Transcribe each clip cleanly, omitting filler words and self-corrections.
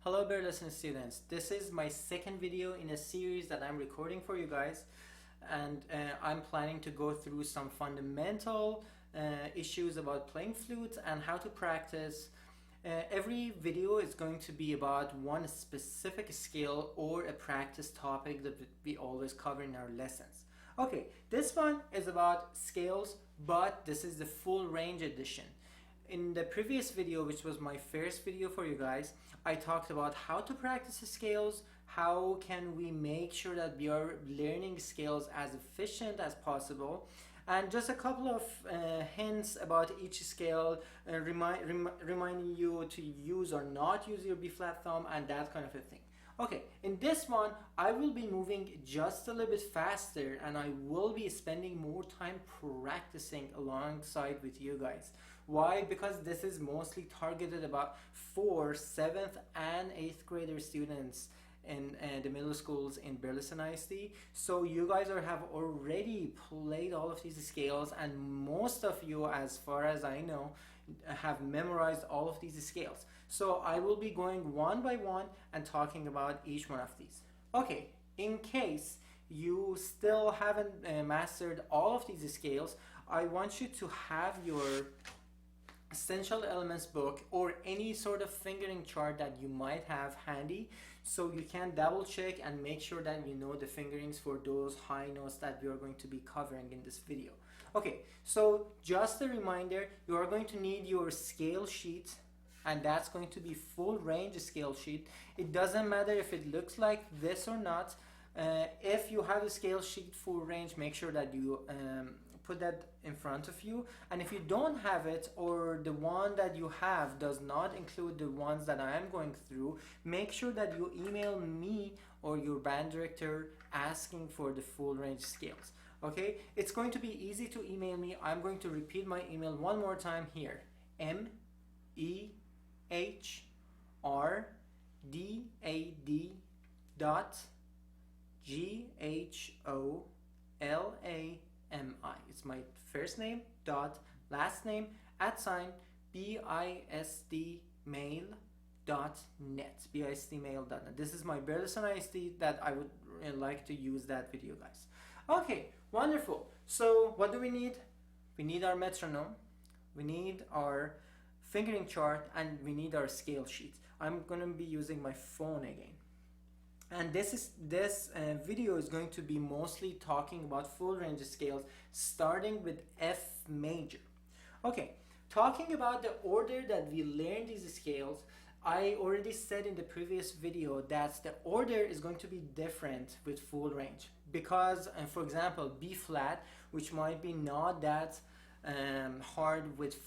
Hello Burleson students, this is my second video in a series that I'm recording for you guys, and I'm planning to go through some fundamental issues about playing flute and how to practice. Every video is going to be about one specific skill or a practice topic that we always cover in our lessons. Okay, this one is about scales, but this is the full range edition. In the previous video, which was my first video for you guys, I talked about how to practice the scales, how can we make sure that we are learning scales as efficient as possible, and just a couple of hints about each scale, reminding you to use or not use your B flat thumb and that kind of a thing. Okay, in this one, I will be moving just a little bit faster and I will be spending more time practicing alongside with you guys. Why? Because this is mostly targeted about for 7th and 8th grader students in the middle schools in Burleson ISD. So you guys have already played all of these scales, and most of you, as far as I know, have memorized all of these scales. So I will be going one by one and talking about each one of these. Okay, in case you still haven't mastered all of these scales, I want you to have your Essential Elements book or any sort of fingering chart that you might have handy, so you can double check and make sure that you know the fingerings for those high notes that we are going to be covering in this video. Okay, so just a reminder, you are going to need your scale sheet, and that's going to be full range scale sheet. It doesn't matter if it looks like this or not. If you have a scale sheet full range, make sure that you put that in front of you, and if you don't have it, or the one that you have does not include the ones that I am going through, make sure that you email me or your band director asking for the full range scales. Okay, it's going to be easy to email me. I'm going to repeat my email one more time here: MEHRDAD.GHOLAMI. It's my first name dot last name @BISDmail.net. BISDmail.net. This is my Burleson ISD that I would like to use that video, guys. Okay, wonderful. So what do we need? We need our metronome, we need our fingering chart, and we need our scale sheet. I'm going to be using my phone again. And this video is going to be mostly talking about full range scales, starting with F major. Okay, talking about the order that we learn these scales, I already said in the previous video that the order is going to be different with full range, because for example, B flat, which might be not that hard with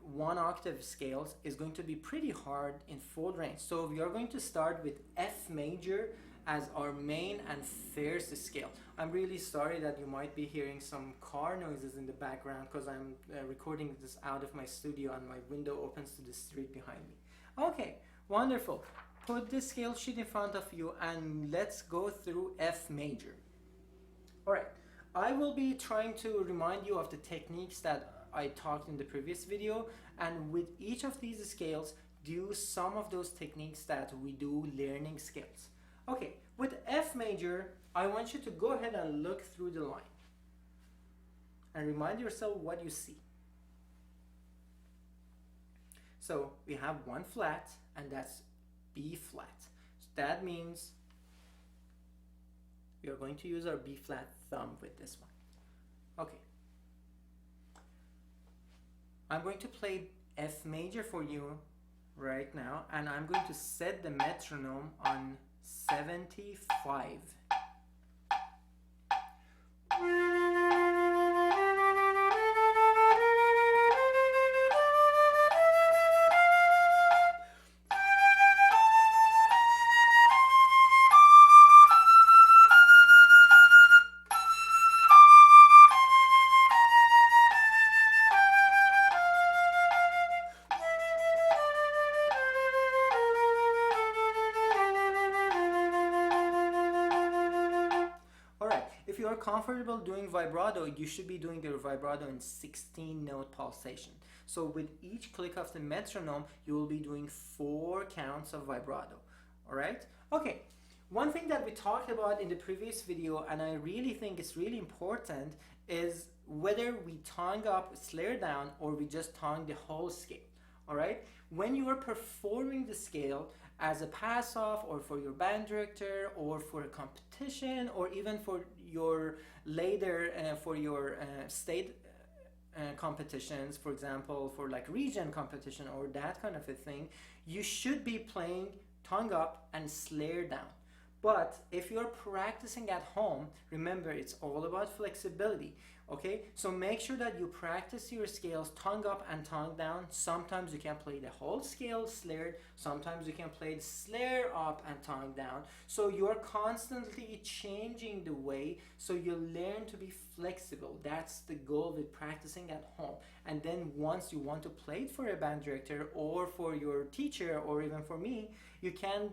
one octave scales, is going to be pretty hard in full range. So we are going to start with F major as our main and first scale. I'm really sorry that you might be hearing some car noises in the background, because I'm recording this out of my studio and my window opens to the street behind me. Okay, wonderful. Put the scale sheet in front of you and let's go through F major. Alright, I will be trying to remind you of the techniques that I talked in the previous video, and with each of these scales, do some of those techniques that we do learning scales. Okay, with F major, I want you to go ahead and look through the line and remind yourself what you see. So we have one flat, and that's B flat. So that means we are going to use our B flat thumb with this one. Okay. I'm going to play F major for you right now, and I'm going to set the metronome on 75. If you are comfortable doing vibrato, you should be doing your vibrato in 16 note pulsation. So with each click of the metronome, you will be doing 4 counts of vibrato. all right? Okay, one thing that we talked about in the previous video, and I really think it's really important, is whether we tongue up, snare down, or we just tongue the whole scale, all right? When you are performing the scale as a pass-off, or for your band director, or for a competition, or even for your later for your state competitions, for example, for like region competition or that kind of a thing, you should be playing tongue up and snare down. But if you're practicing at home, remember, it's all about flexibility, okay? So make sure that you practice your scales tongue up and tongue down. Sometimes you can play the whole scale snared, sometimes you can play the snare up and tongue down. So you're constantly changing the way, so you learn to be flexible. That's the goal with practicing at home. And then once you want to play it for a band director or for your teacher or even for me, you can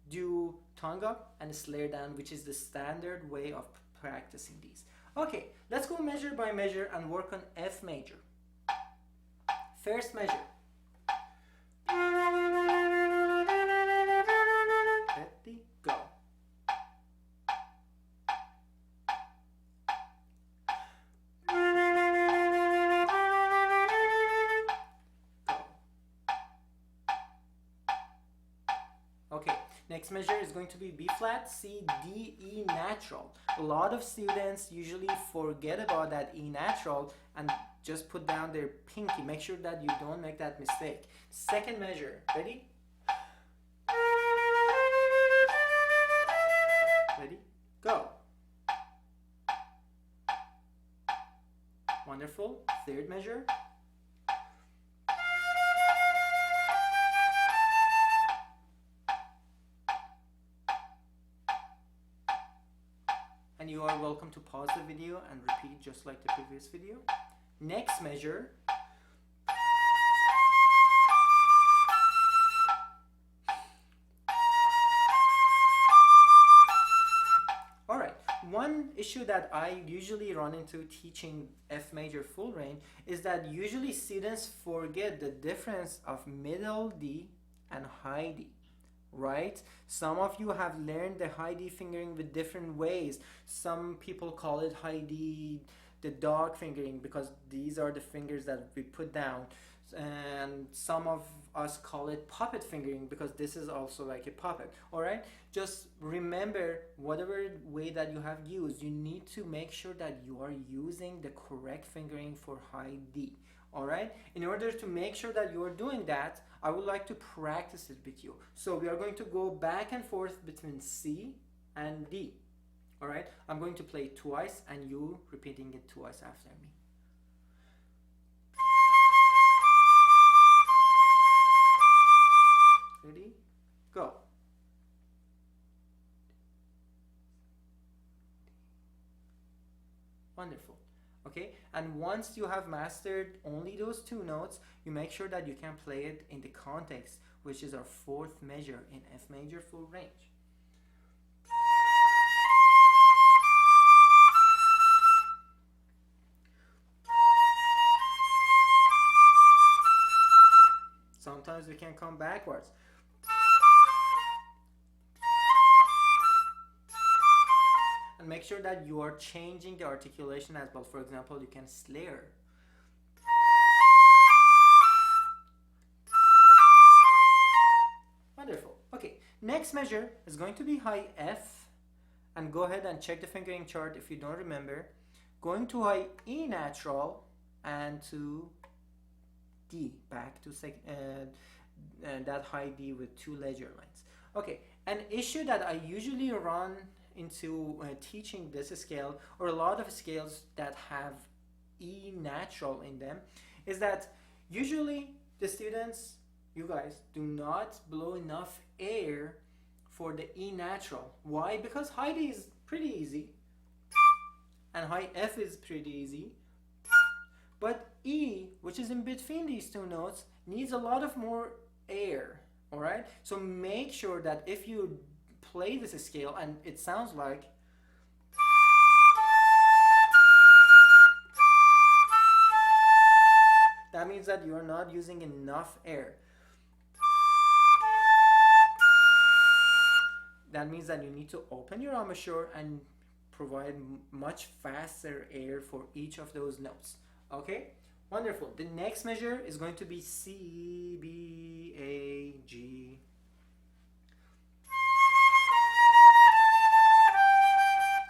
do tongue up and snare down, which is the standard way of practicing these. Okay, let's go measure by measure and work on F major. First measure. Ready, go. Okay, next measure is going to be B flat, C, D, E natural. A lot of students usually forget about that E natural and just put down their pinky. Make sure that you don't make that mistake. Second measure, ready? Ready, go. Wonderful. Third measure. And you are welcome to pause the video and repeat just like the previous video. Next measure. Alright, one issue that I usually run into teaching F major full range is that usually students forget the difference of middle D and high D. Right? Some of you have learned the high D fingering with different ways. Some people call it high D, the dog fingering, because these are the fingers that we put down. And some of us call it puppet fingering because this is also like a puppet. Alright? Just remember, whatever way that you have used, you need to make sure that you are using the correct fingering for high D. Alright? In order to make sure that you are doing that, I would like to practice it with you. So we are going to go back and forth between C and D. Alright? I'm going to play twice and you repeating it twice after me. Ready? Go. Wonderful. Okay, and once you have mastered only those two notes, you make sure that you can play it in the context, which is our fourth measure in F major full range. Sometimes we can come backwards. And make sure that you are changing the articulation as well. For example, you can snare. Wonderful. Okay, next measure is going to be high F. And go ahead and check the fingering chart if you don't remember. Going to high E natural and to D. Back to that high D with two ledger lines. Okay, an issue that I usually run into teaching this scale, or a lot of scales that have E natural in them, is that usually the students, you guys, do not blow enough air for the E natural. Why? Because high D is pretty easy and high F is pretty easy, but E, which is in between these two notes, needs a lot of more air. Alright, so make sure that if you play this scale and it sounds like, that means that you are not using enough air. that means that you need to open your embouchure and provide much faster air for each of those notes. Okay, wonderful. The next measure is going to be C, B, A, G.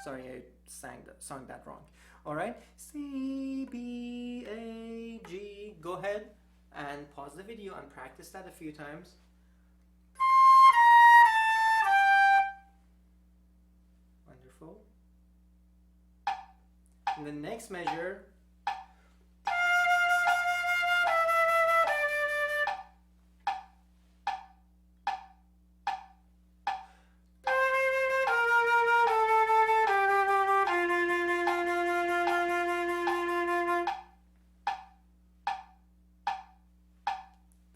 Sorry, I sung that wrong. All right, C, B, A, G. Go ahead and pause the video and practice that a few times. Wonderful. And the next measure,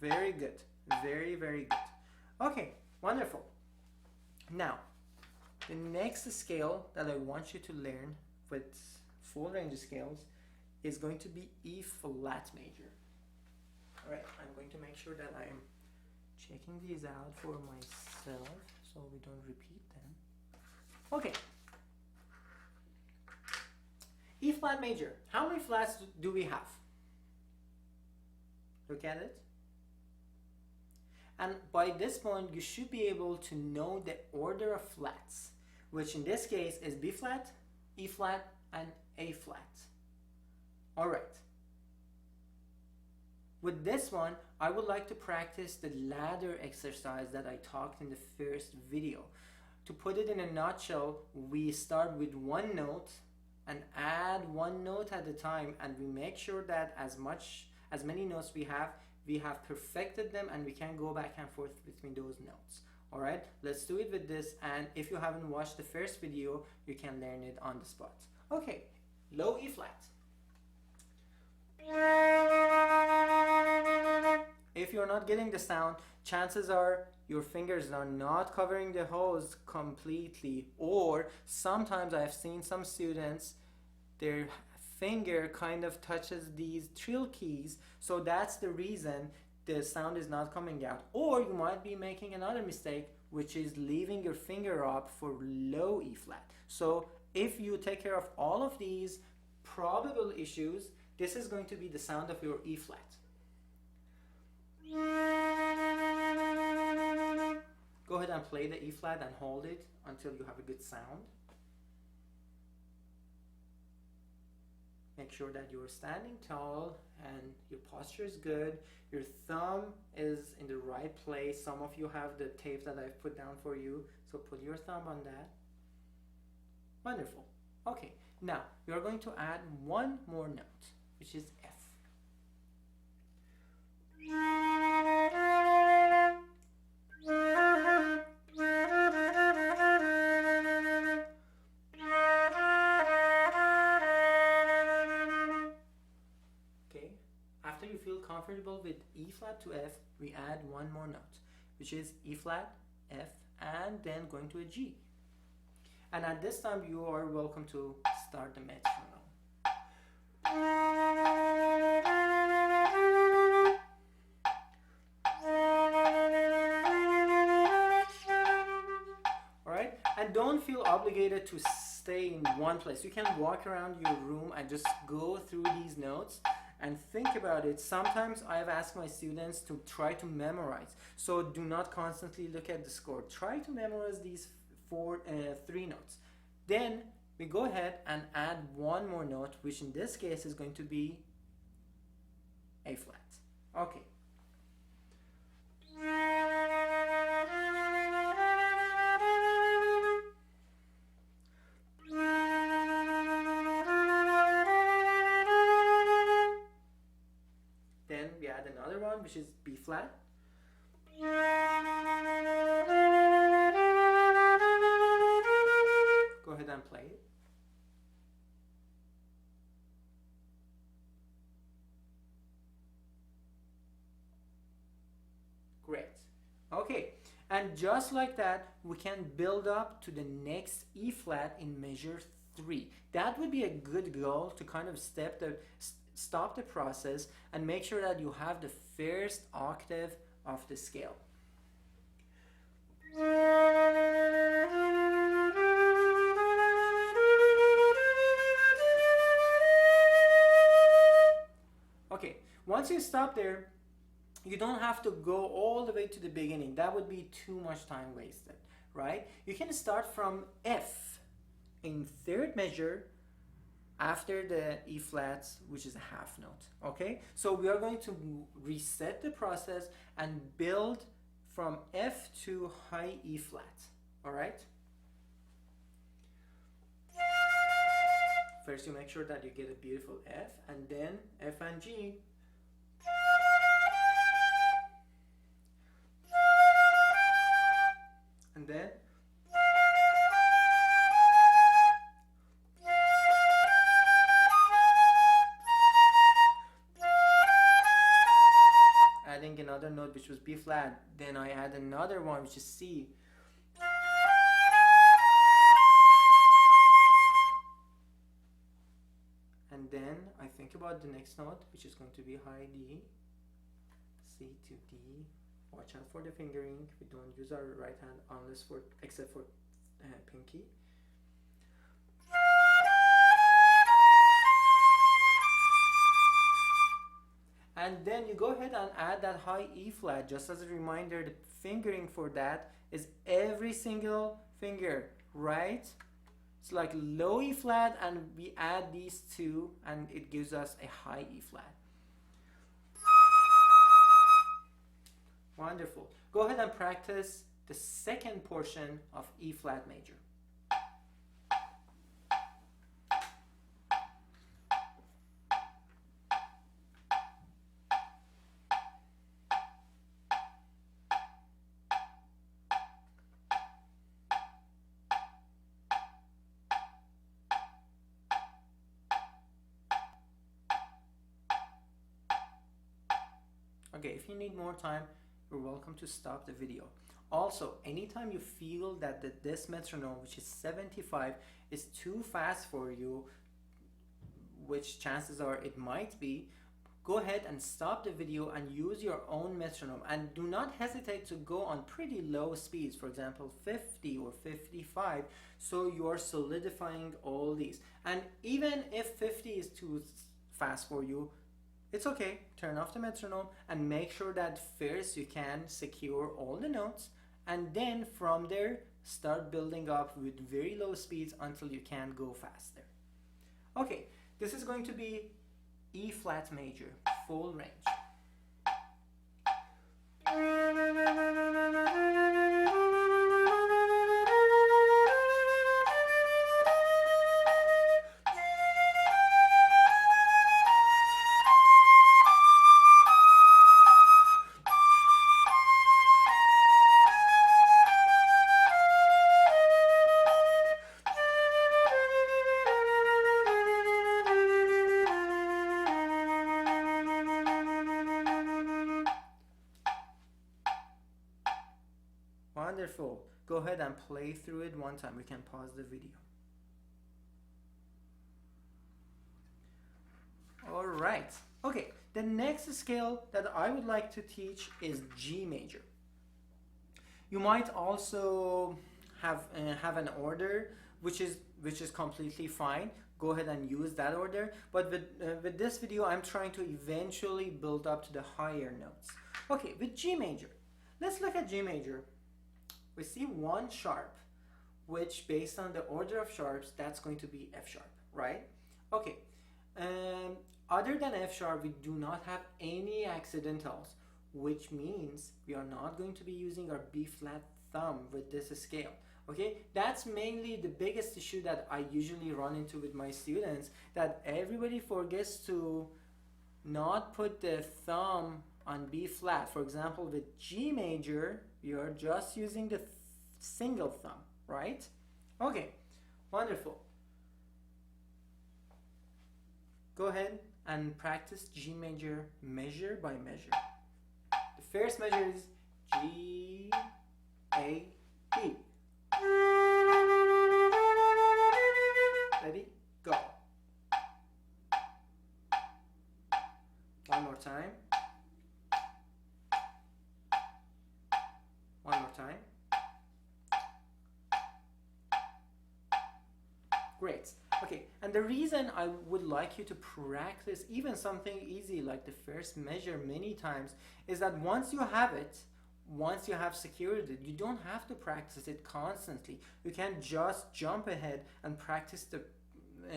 very good. Very, very good. Okay, wonderful. Now, the next scale that I want you to learn with full range of scales is going to be E flat major. All right, I'm going to make sure that I am checking these out for myself so we don't repeat them. Okay. E flat major. How many flats do we have? Look at it. And by this point, you should be able to know the order of flats, which in this case is B flat, E flat, and A flat. All right. With this one, I would like to practice the ladder exercise that I talked in the first video. To put it in a nutshell, we start with one note and add one note at a time, and we make sure that as many notes we have perfected them, and we can go back and forth between those notes. All right, let's do it with this, and if you haven't watched the first video, you can learn it on the spot. Okay, low E flat. If you're not getting the sound, chances are your fingers are not covering the hose completely, or sometimes I have seen some students, their finger kind of touches these trill keys, so that's the reason the sound is not coming out. Or you might be making another mistake, which is leaving your finger up for low E flat. So if you take care of all of these probable issues, this is going to be the sound of your E flat. Go ahead and play the E flat and hold it until you have a good sound. Make sure that you're standing tall and your posture is good. Your thumb is in the right place. Some of you have the tape that I've put down for you, so put your thumb on that. Wonderful. Okay, now we are going to add one more note, which is F. After you feel comfortable with E flat to F, we add one more note, which is E flat, F, and then going to a G. And at this time, you are welcome to start the metronome. Alright, and don't feel obligated to stay in one place. You can walk around your room and just go through these notes and think about it. Sometimes I've asked my students to try to memorize, so do not constantly look at the score. Try to memorize these three notes. Then we go ahead and add one more note, which in this case is going to be A flat. Okay. Then we add another one, which is B flat. Go ahead and play it. Great. Okay, and just like that, we can build up to the next E flat in measure 3. That would be a good goal to kind of stop the process and make sure that you have the first octave of the scale. once you stop there, you don't have to go all the way to the beginning. That would be too much time wasted, right? You can start from F in third measure after the E flat, which is a half note, okay? So we are going to reset the process and build from F to high E flat, all right? First you make sure that you get a beautiful F, and then F and G. And then adding another note which was B flat, then I add another one which is C. And then I think about the next note, which is going to be high D, C to D. Watch out for the fingering. We don't use our right hand unless except for pinky. And then you go ahead and add that high E flat. Just as a reminder, the fingering for that is every single finger, right? It's like low E flat, and we add these two and it gives us a high E flat. Wonderful. Go ahead and practice the second portion of E flat major. Okay, if you need more time, you're welcome to stop the video. Also, anytime you feel that this metronome, which is 75, is too fast for you, which chances are it might be, go ahead and stop the video and use your own metronome, and do not hesitate to go on pretty low speeds, for example 50 or 55, so you are solidifying all these. And even if 50 is too fast for you, it's okay, turn off the metronome and make sure that first you can secure all the notes, and then from there start building up with very low speeds until you can go faster. Okay, this is going to be E flat major, full range. Wonderful. Go ahead and play through it one time. We can pause the video. All right. Okay, the next scale that I would like to teach is G major. You might also have an order which is completely fine. Go ahead and use that order. But with this video, I'm trying to eventually build up to the higher notes. Okay, with G major, let's look at G major. We see one sharp, which based on the order of sharps, that's going to be F sharp, right? Okay. Other than F sharp, we do not have any accidentals, which means we are not going to be using our B flat thumb with this scale. Okay, that's mainly the biggest issue that I usually run into with my students, that everybody forgets to not put the thumb on B flat. For example, with G major, we are just using the single thumb, right? Okay, wonderful. Go ahead and practice G major measure by measure. The first measure is G, A, E. Ready? Go. One more time. One more time. Great. Okay, and the reason I would like you to practice even something easy like the first measure many times is that once you have it, once you have secured it, you don't have to practice it constantly. You can just jump ahead and practice the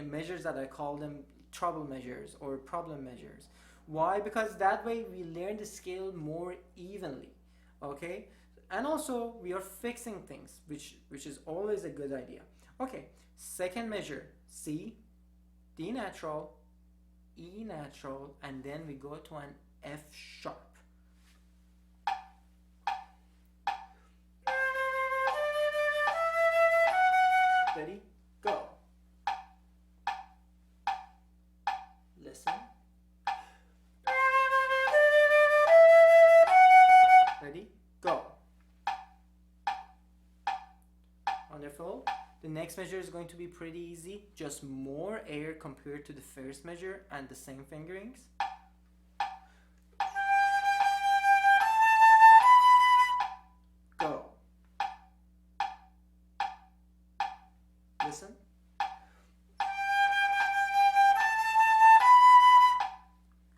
measures that I call them trouble measures or problem measures. Why? Because that way we learn the scale more evenly. Okay, and also we are fixing things, which is always a good idea. Okay, second measure, C, D natural, E natural, and then we go to an F sharp. Ready? Go. Listen. Ready? Go. Wonderful. The next measure is going to be pretty easy, just more air compared to the first measure and the same fingerings. Go. Listen.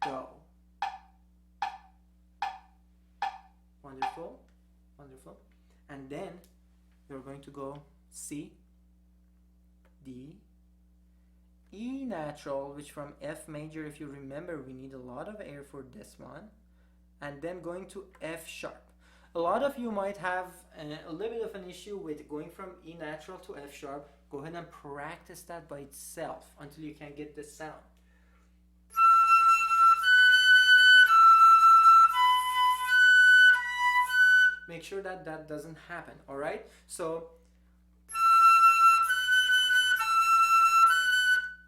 Go. Wonderful. Wonderful. And then you're going to go C, D, E natural, which from F major, if you remember, we need a lot of air for this one, and then going to F sharp. A lot of you might have a little bit of an issue with going from E natural to F sharp. Go ahead and practice that by itself until you can get this sound. Make sure that that doesn't happen, all right? So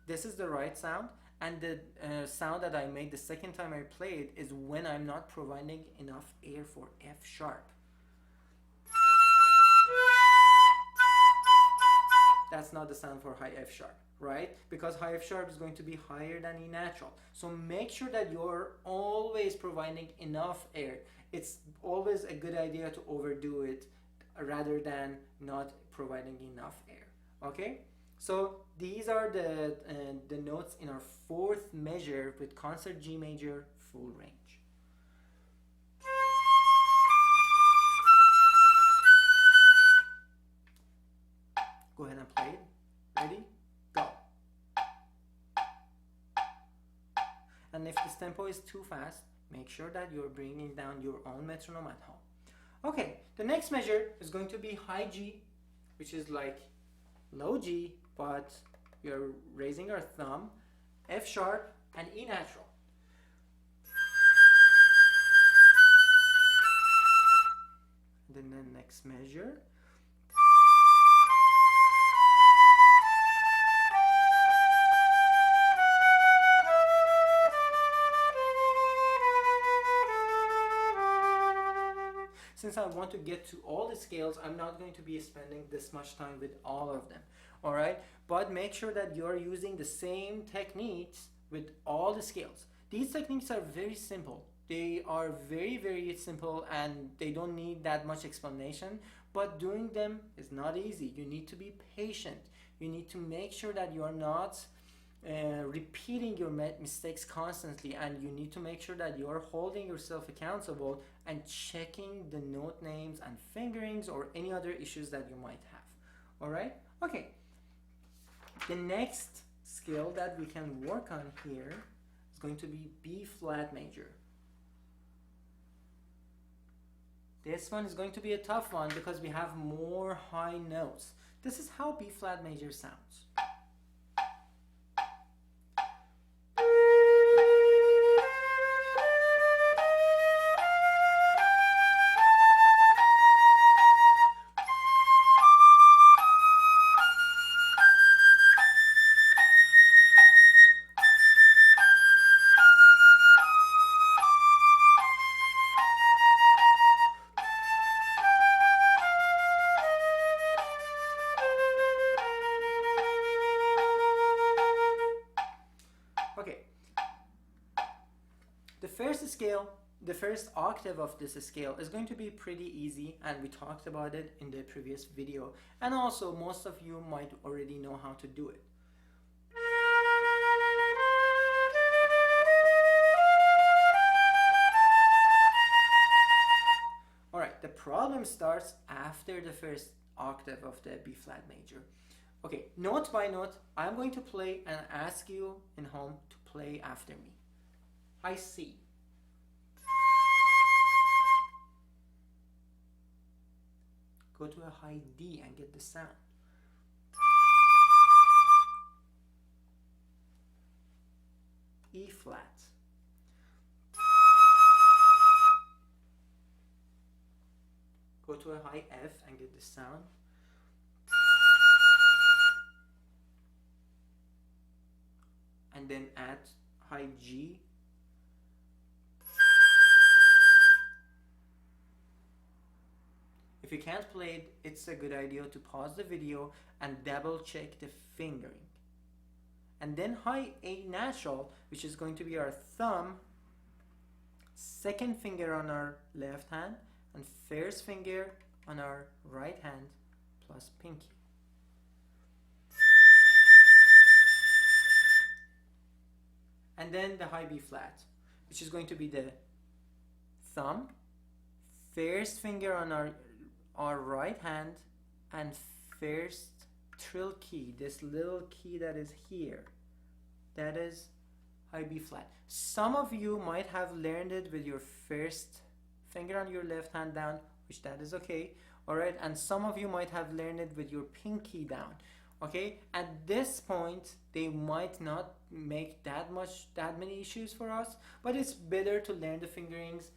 this is the right sound, and the sound that I made the second time I played is when I'm not providing enough air for F sharp. That's not the sound for high F sharp, right? Because high F sharp is going to be higher than E natural. So make sure that you're always providing enough air. It's always a good idea to overdo it rather than not providing enough air, okay? So these are the notes in our fourth measure with concert G major full range. Go ahead and play it. Ready? Go. And if this tempo is too fast, make sure that you're bringing down your own metronome at home. Okay, the next measure is going to be high G, which is like low G, but we are raising our thumb, F sharp, and E natural. Then the next measure. Since I want to get to all the scales, I'm not going to be spending this much time with all of them, all right? But make sure that you're using the same techniques with all the scales. These techniques are very simple. They are very, very simple, and they don't need that much explanation, but doing them is not easy. You need to be patient. You need to make sure that you are not repeating your mistakes constantly, and you need to make sure that you are holding yourself accountable and checking the note names and fingerings or any other issues that you might have. All right? Okay. The next scale that we can work on here is going to be B flat major. This one is going to be a tough one because we have more high notes. This is how B flat major sounds. The first octave of this scale is going to be pretty easy, and we talked about it in the previous video, and also most of you might already know how to do it. problem starts after the first octave of the B flat major. Okay, note by note, I'm going to play and ask you in home to play after me. High C. Go to a high D and get the sound. E flat. Go to a high F and get the sound. And then add high G. If you can't play it, it's a good idea to pause the video and double check the fingering. And then high A natural, which is going to be our thumb, second finger on our left hand, and first finger on our right hand plus pinky. And then the high B flat, which is going to be the thumb, first finger on our right hand, and first trill key, this little key that is here, that is high B flat. Some of you might have learned it with your first finger on your left hand down, which that is okay, alright, and some of you might have learned it with your pinky down. Okay, at this point they might not make that many issues for us, but it's better to learn the fingerings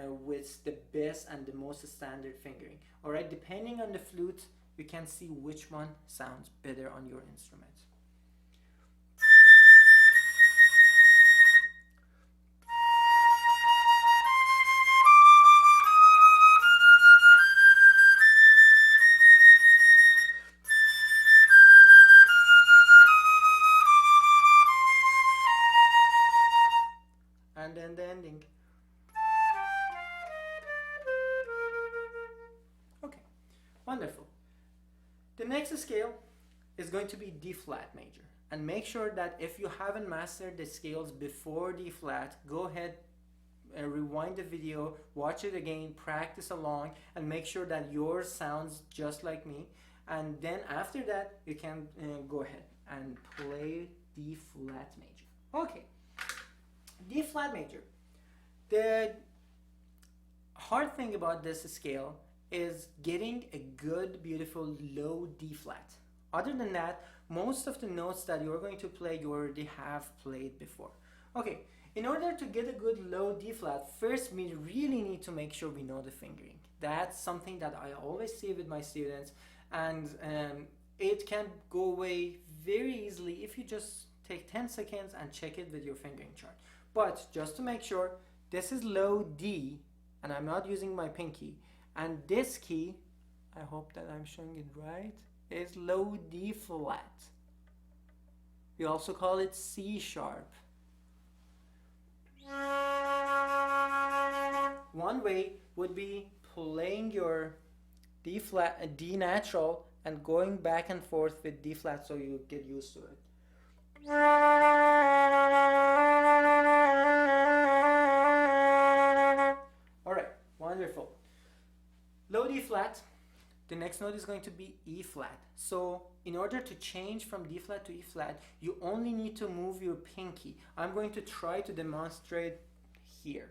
with the best and the most standard fingering. Alright, depending on the flute, you can see which one sounds better on your instrument. And then the ending. Okay, wonderful. The next scale is going to be D flat major. And make sure that if you haven't mastered the scales before D flat, go ahead and rewind the video, watch it again, practice along, and make sure that yours sounds just like me. And then after that, you can go ahead and play D flat major. Okay. D flat major. The hard thing about this scale is getting a good, beautiful low D flat. Other than that, most of the notes that you're going to play, you already have played before. Okay, in order to get a good low D flat, first we really need to make sure we know the fingering. That's something that I always see with my students, and it can go away very easily if you just take 10 seconds and check it with your fingering chart. But just to make sure, this is low D, and I'm not using my pinky. And this key, I hope that I'm showing it right, is low D flat. We also call it C sharp. One way would be playing your D flat, D natural, and going back and forth with D flat so you get used to it. Alright, wonderful. Low D flat, the next note is going to be E flat. So in order to change from D flat to E flat, you only need to move your pinky. I'm going to try to demonstrate here.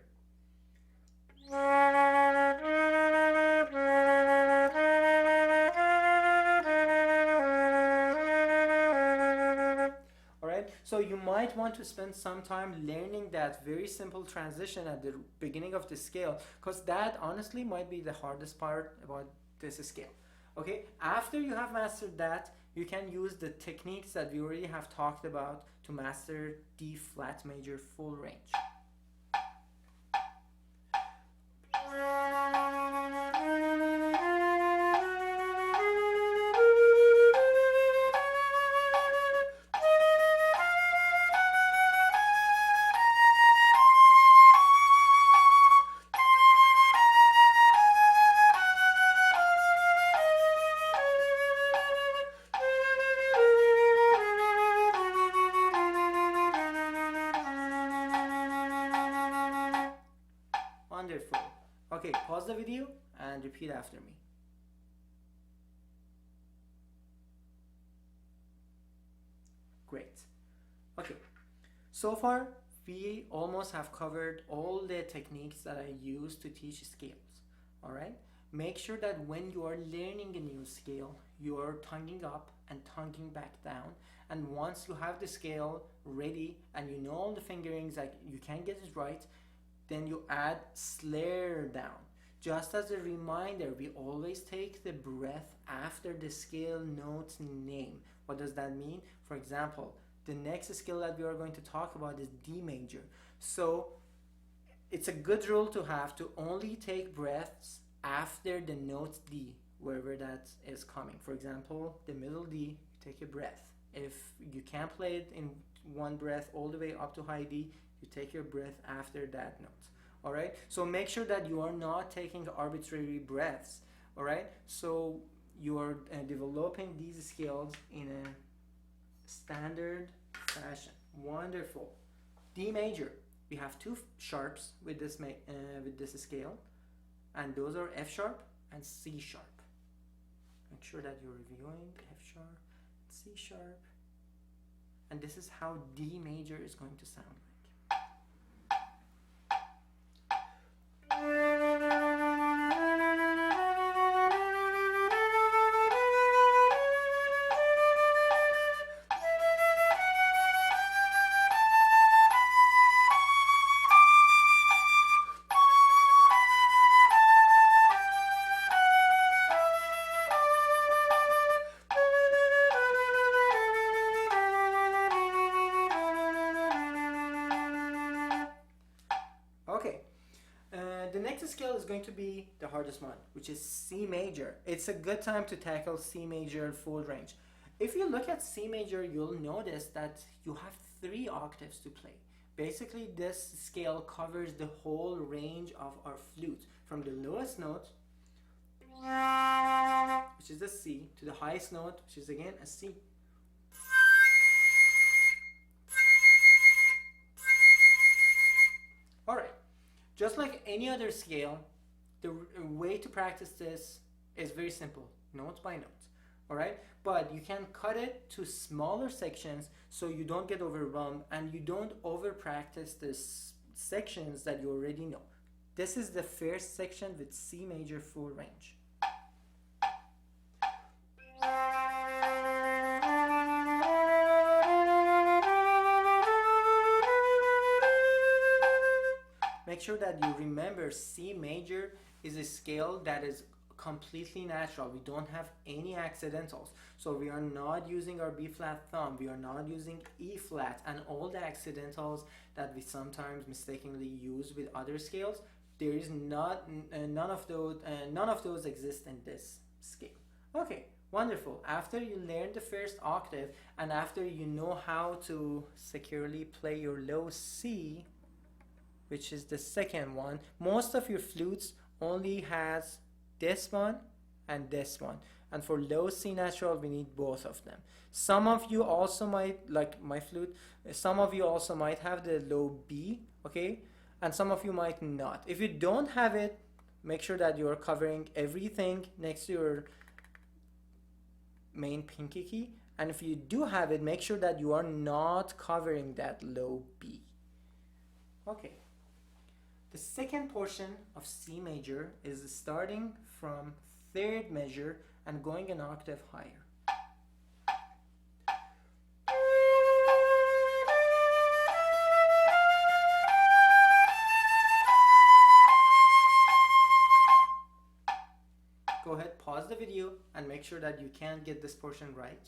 So you might want to spend some time learning that very simple transition at the beginning of the scale, because that honestly might be the hardest part about this scale. Okay, after you have mastered that, you can use the techniques that we already have talked about to master D flat major full range. Wonderful. Okay, pause the video and repeat after me. Great. Okay, so far we almost have covered all the techniques that I use to teach scales. All right, make sure that when you are learning a new scale, you are tonguing up and tonguing back down. And once you have the scale ready and you know all the fingerings, like you can get it right, then you add slare down. Just as a reminder, we always take the breath after the scale note's name. What does that mean? For example, the next scale that we are going to talk about is D major. So it's a good rule to have to only take breaths after the note D, wherever that is coming. For example, the middle D, take a breath. If you can't play it in one breath all the way up to high D, you take your breath after that note. All right, so make sure that you are not taking arbitrary breaths. All right, so you are developing these scales in a standard fashion. Wonderful. D major, we have two sharps with this scale, and those are F sharp and C sharp. Make sure that you're reviewing F sharp, C sharp, and this is how D major is going to sound like. Okay, the next scale is going to be the hardest one, which is C major. It's a good time to tackle C major full range. If you look at C major, you'll notice that you have 3 octaves to play. Basically, this scale covers the whole range of our flute, from the lowest note, which is a C, to the highest note, which is again a C. Alright, just like any other scale, the way to practice this is very simple, note by note. Alright, but you can cut it to smaller sections so you don't get overwhelmed and you don't over practice the sections that you already know. This is the first section with C major full range. Make sure that you remember C major is a scale that is completely natural. We don't have any accidentals. So we are not using our B flat thumb, we are not using E flat, and all the accidentals that we sometimes mistakenly use with other scales. There is none of those exist in this scale. Okay, wonderful. After you learn the first octave and after you know how to securely play your low C, which is the second one, most of your flutes only has this one and this one, and for low C natural we need both of them. Some of you also might, like my flute, some of you also might have the low B, okay, and some of you might not. If you don't have it, make sure that you are covering everything next to your main pinky key, and if you do have it, make sure that you are not covering that low B. Okay. The second portion of C major is starting from 3rd measure and going an octave higher. Go ahead, pause the video and make sure that you can get this portion right.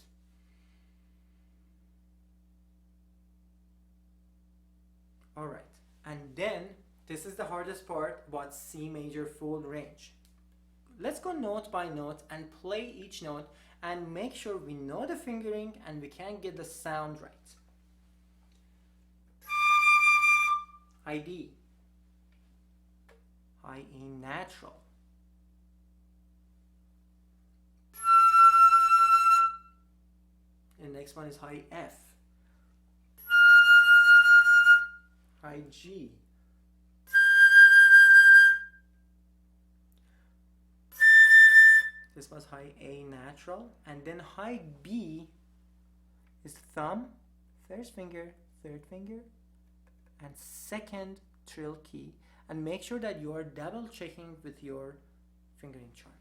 Alright, and then this is the hardest part about C major full range. Let's go note by note and play each note and make sure we know the fingering and we can get the sound right. High D, high E natural, and the next one is high F, high G, This was high A natural, and then high B is thumb, first finger, third finger, and second trill key. And make sure that you are double checking with your fingering chart.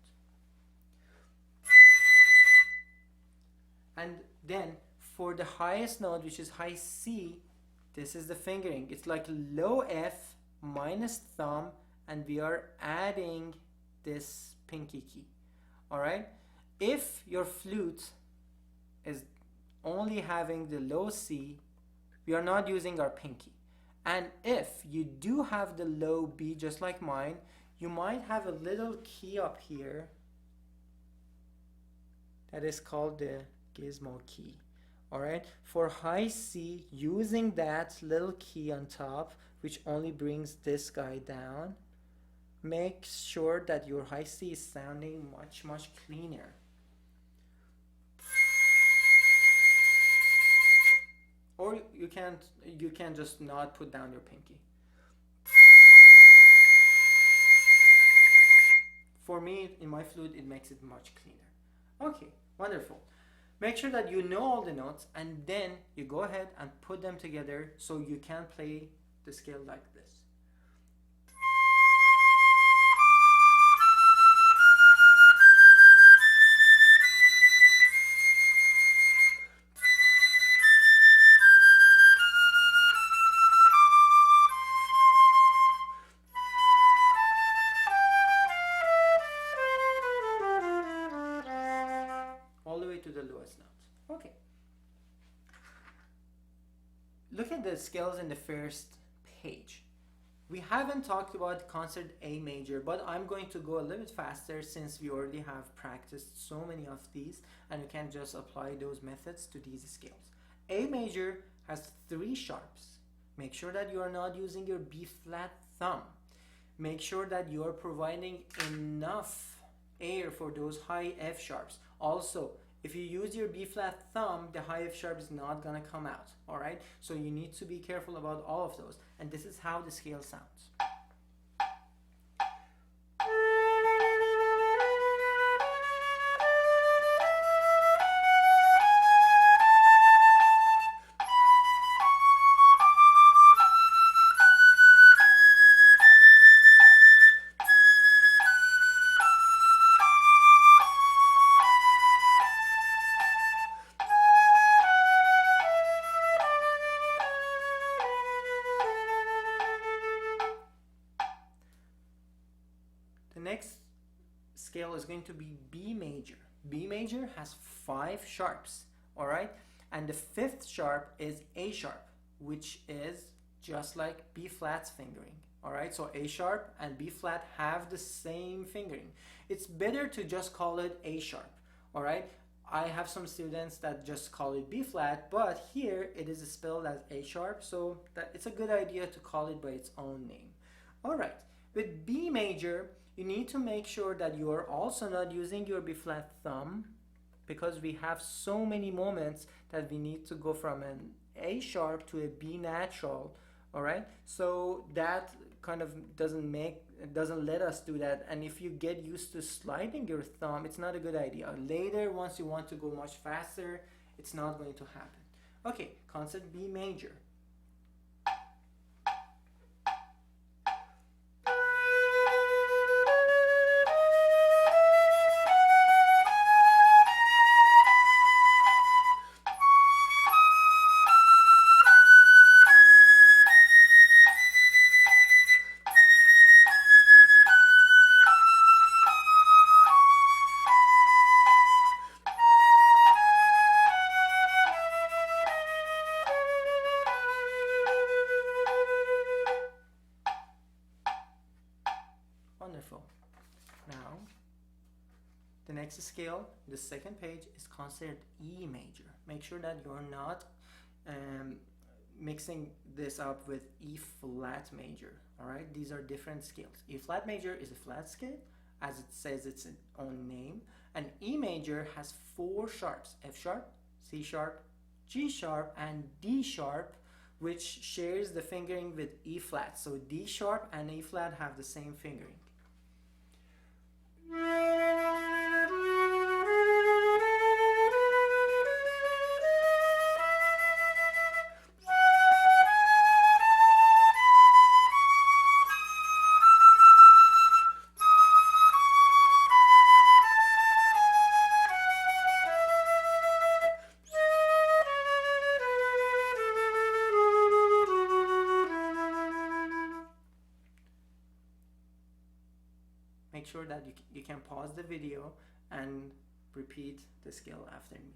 And then for the highest note, which is high C, this is the fingering. It's like low F minus thumb, and we are adding this pinky key. All right. If your flute is only having the low C, we are not using our pinky. And if you do have the low B, just like mine, you might have a little key up here that is called the gizmo key. All right. For high C, using that little key on top, which only brings this guy down, make sure that your high C is sounding much cleaner. Or you can just not put down your pinky. For me, in my flute, it makes it much cleaner. Okay, wonderful. Make sure that you know all the notes, and then you go ahead and put them together so you can play the scale like this. To the lowest note. Okay. Look at the scales in the first page. We haven't talked about concert A major, but I'm going to go a little bit faster since we already have practiced so many of these, and we can just apply those methods to these scales. A major has 3 sharps. Make sure that you are not using your B flat thumb. Make sure that you are providing enough air for those high F sharps. Also, if you use your B flat thumb, the high F sharp is not gonna come out, all right? So you need to be careful about all of those. And this is how the scale sounds. The next scale is going to be B major. B major has 5 sharps, all right? And the 5th sharp is A sharp, which is just like B flat's fingering, all right? So A sharp and B flat have the same fingering. It's better to just call it A sharp, all right? I have some students that just call it B flat, but here it is spelled as A sharp, so that it's a good idea to call it by its own name. All right, with B major, you need to make sure that you are also not using your B flat thumb, because we have so many moments that we need to go from an A sharp to a B natural, all right? So that kind of doesn't let us do that. And if you get used to sliding your thumb, it's not a good idea. Later, once you want to go much faster, it's not going to happen. Okay, concert B major. Wonderful. Now, the next scale, the second page, is concert E major. Make sure that you're not mixing this up with E flat major, all right? These are different scales. E flat major is a flat scale, as it says its own name, and E major has 4 sharps, F sharp, C sharp, G sharp, and D sharp, which shares the fingering with E flat. So D sharp and E flat have the same fingering. sure that you can pause the video and repeat the scale after me.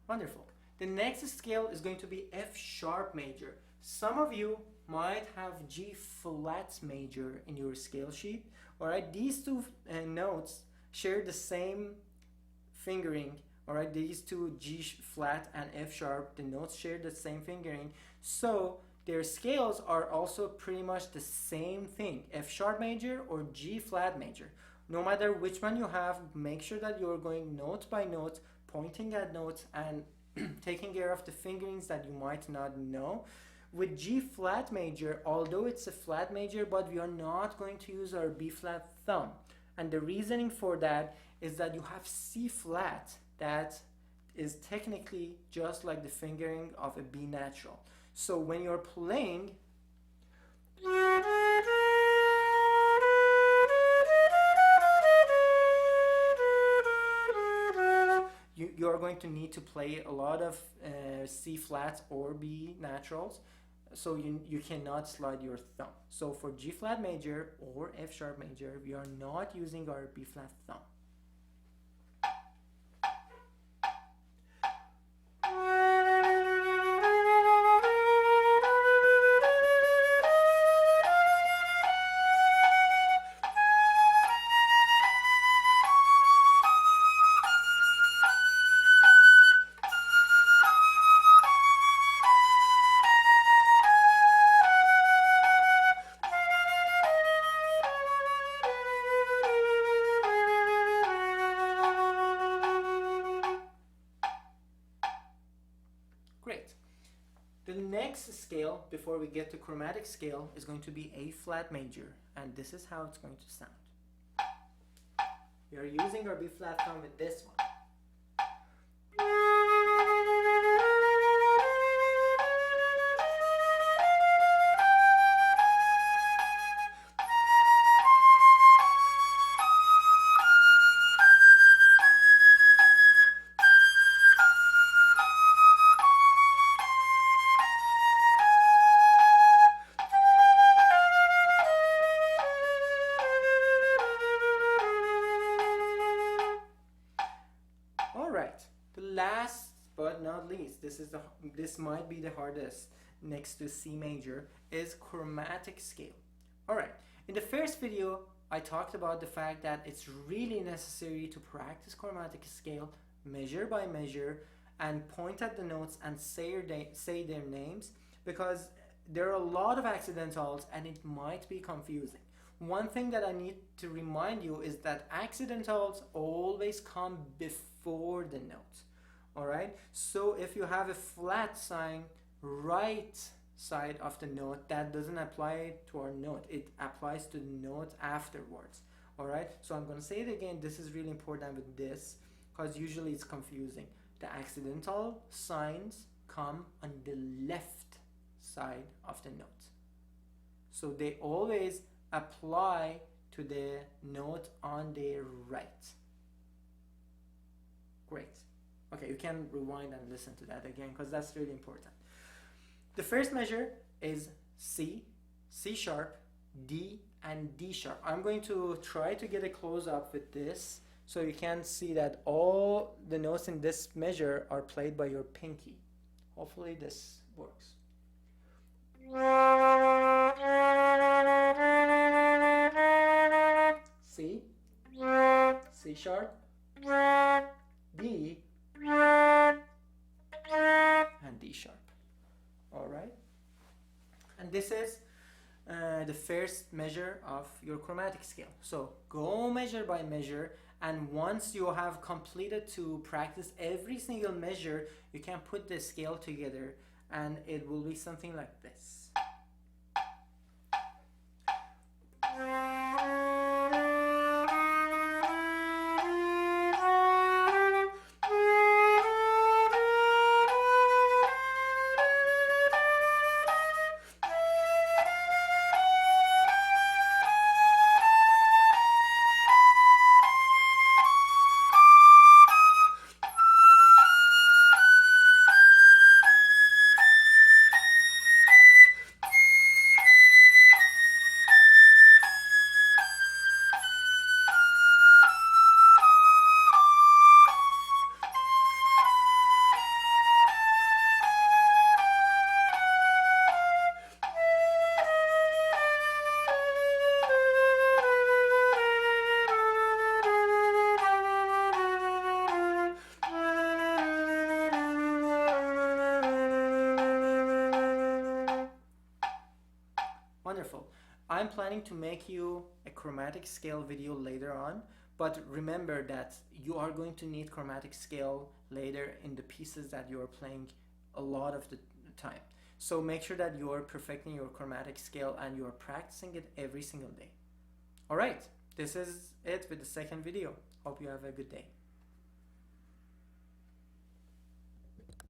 Wonderful. The next scale is going to be F sharp major. Some of you might have G flat major in your scale sheet. Alright, these two notes share the same fingering. Alright, these two, G flat and F sharp, the notes share the same fingering. So their scales are also pretty much the same thing, F sharp major or G flat major. No matter which one you have, make sure that you're going note by note, pointing at notes and taking care of the fingerings that you might not know. With G flat major, although it's a flat major, but we are not going to use our B flat thumb. And the reasoning for that is that you have C flat that is technically just like the fingering of a B natural. So when you're playing, you are going to need to play a lot of C flats or B naturals, so you cannot slide your thumb. So for G flat major or F sharp major, we are not using our B flat thumb. The next scale, before we get to chromatic scale, is going to be A flat major, and this is how it's going to sound. We are using our B flat thumb with this one. Last but not least, this might be the hardest next to C major, is chromatic scale. Alright, in the first video I talked about the fact that it's really necessary to practice chromatic scale measure by measure and point at the notes and say their names, because there are a lot of accidentals and it might be confusing. One thing that I need to remind you is that accidentals always come before the note. Alright, so if you have a flat sign right side of the note, that doesn't apply to our note, it applies to the note afterwards. Alright, so I'm going to say it again, this is really important with this because usually it's confusing. The accidental signs come on the left side of the note, so they always apply to the note on their right. Great. Okay, you can rewind and listen to that again because that's really important. The first measure is C, C sharp, D, and D sharp. I'm going to try to get a close up with this so you can see that all the notes in this measure are played by your pinky. Hopefully this works. C, C sharp, D, and D sharp. Alright, and this is the first measure of your chromatic scale. So go measure by measure, and once you have completed to practice every single measure, you can put the scale together and it will be something like this. Wonderful. I'm planning to make you a chromatic scale video later on, but remember that you are going to need chromatic scale later in the pieces that you are playing a lot of the time. So make sure that you are perfecting your chromatic scale and you are practicing it every single day. Alright, this is it with the second video. Hope you have a good day.